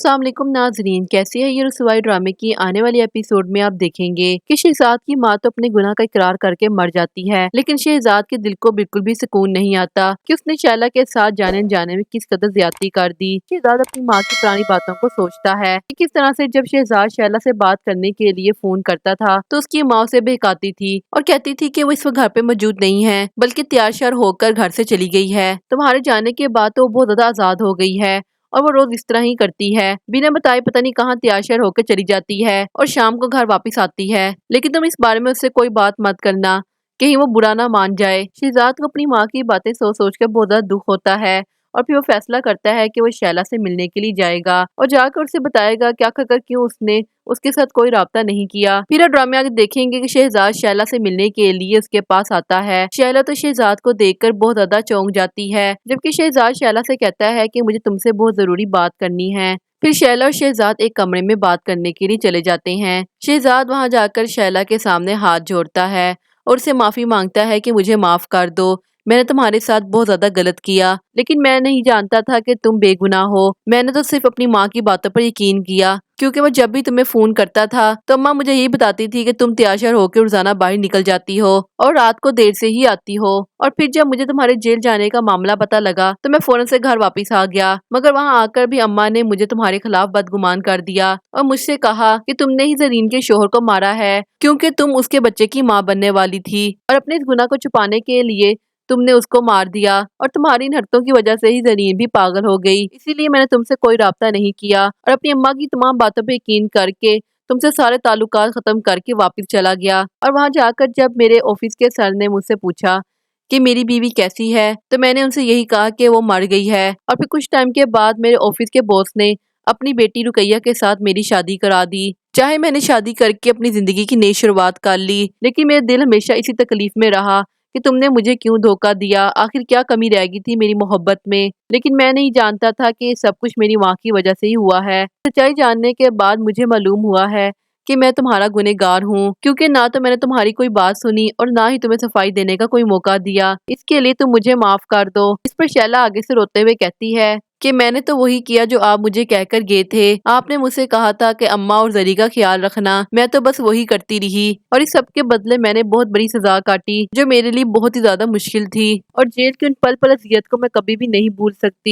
अस्सलाम वालेकुम नाजरीन, कैसी है ये रसवाई ड्रामे की आने वाली एपिसोड में आप देखेंगे कि शहजाद की माँ तो अपने गुनाह का इकरार करके मर जाती है, लेकिन शहजाद के दिल को बिल्कुल भी सुकून नहीं आता कि उसने शैला के साथ जाने अनजाने में किस कदर ज्यादती कर दी। शहजाद अपनी माँ की पुरानी बातों को सोचता है कि किस तरह से जब शहजाद शैला से बात करने के लिए फोन करता था तो उसकी माँ उसे बहकाती थी और कहती थी कि वो इस वक्त घर पे मौजूद नहीं है, बल्कि तैयार श्यार होकर घर से चली गई है। तुम्हारे जाने के बाद तो वो बहुत ज्यादा आजाद हो गई है और वो रोज इस तरह ही करती है, बिना बताए पता नहीं कहाँ तैयार श्यार होकर चली जाती है और शाम को घर वापस आती है। लेकिन तुम इस बारे में उससे कोई बात मत करना, कहीं वो बुरा ना मान जाए। शहजाद को अपनी माँ की बातें सोच सोच कर बहुत ज्यादा दुख होता है और फिर वो फैसला करता है कि वो शैला से मिलने के लिए जाएगा और जाकर उसे बताएगा कि आखिरकार क्यों उसने उसके साथ कोई राब्ता नहीं किया। फिर ड्रामे आगे देखेंगे कि शहजाद शैला से मिलने के लिए उसके पास आता है। शैला तो शहजाद को देखकर बहुत ज्यादा चौंक जाती है, जबकि शहजाद शैला से कहता है कि मुझे तुमसे बहुत जरूरी बात करनी है। फिर शैला और शहजाद एक कमरे में बात करने के लिए चले जाते हैं। शहजाद वहां जाकर शैला के सामने हाथ जोड़ता है और उससे माफी मांगता है कि मुझे माफ कर दो, मैंने तुम्हारे साथ बहुत ज्यादा गलत किया, लेकिन मैं नहीं जानता था कि तुम बेगुनाह हो। मैंने तो सिर्फ अपनी माँ की बातों पर यकीन किया, क्योंकि वो जब भी तुम्हें फोन करता था तो अम्मा मुझे यही बताती थी कि तुम तैयार होकर रोजाना बाहर निकल जाती हो और रात को देर से ही आती हो। और फिर जब मुझे तुम्हारे जेल जाने का मामला पता लगा तो मैं फौरन से घर वापस आ गया, मगर वहाँ आकर भी अम्मा ने मुझे तुम्हारे खिलाफ बदगुमान कर दिया और मुझसे कहा कि तुमने ही जरीन के शोहर को मारा है, क्योंकि तुम उसके बच्चे की माँ बनने वाली थी और अपने इस गुनाह को छुपाने के लिए तुमने उसको मार दिया और तुम्हारी इन हरकतों की वजह से ही जरीन भी पागल हो गई। इसीलिए मैंने तुमसे कोई राब्ता नहीं किया और अपनी अम्मा की तमाम बातों पे यकीन करके तुमसे सारे ताल्लुकात खत्म करके वापस चला गया। और वहां जाकर जब मेरे ऑफिस के सर ने मुझसे पूछा कि मेरी बीवी कैसी है तो मैंने उनसे यही कहा कि वो मर गई है। और फिर कुछ टाइम के बाद मेरे ऑफिस के बॉस ने अपनी बेटी रुकैया के साथ मेरी शादी करा दी। चाहे मैंने शादी करके अपनी जिंदगी की नई शुरुआत कर ली, लेकिन मेरा दिल हमेशा इसी तकलीफ में रहा कि तुमने मुझे क्यों धोखा दिया, आखिर क्या कमी रह गई थी मेरी मोहब्बत में। लेकिन मैं नहीं जानता था कि ये सब कुछ मेरी माँ की वजह से ही हुआ है। सच्चाई जानने के बाद मुझे मालूम हुआ है कि मैं तुम्हारा गुनहगार हूँ, क्योंकि ना तो मैंने तुम्हारी कोई बात सुनी और ना ही तुम्हें सफाई देने का कोई मौका दिया। इसके लिए तुम मुझे माफ कर दो। इस पर शैला आगे से रोते हुए कहती है कि मैंने तो वही किया जो आप मुझे कहकर गए थे। आपने मुझसे कहा था कि अम्मा और जरी का ख्याल रखना, मैं तो बस वही करती रही और इस सब के बदले मैंने बहुत बड़ी सजा काटी जो मेरे लिए बहुत ही ज्यादा मुश्किल थी और जेल की उन पल पल अज़ियत को मैं कभी भी नहीं भूल सकती।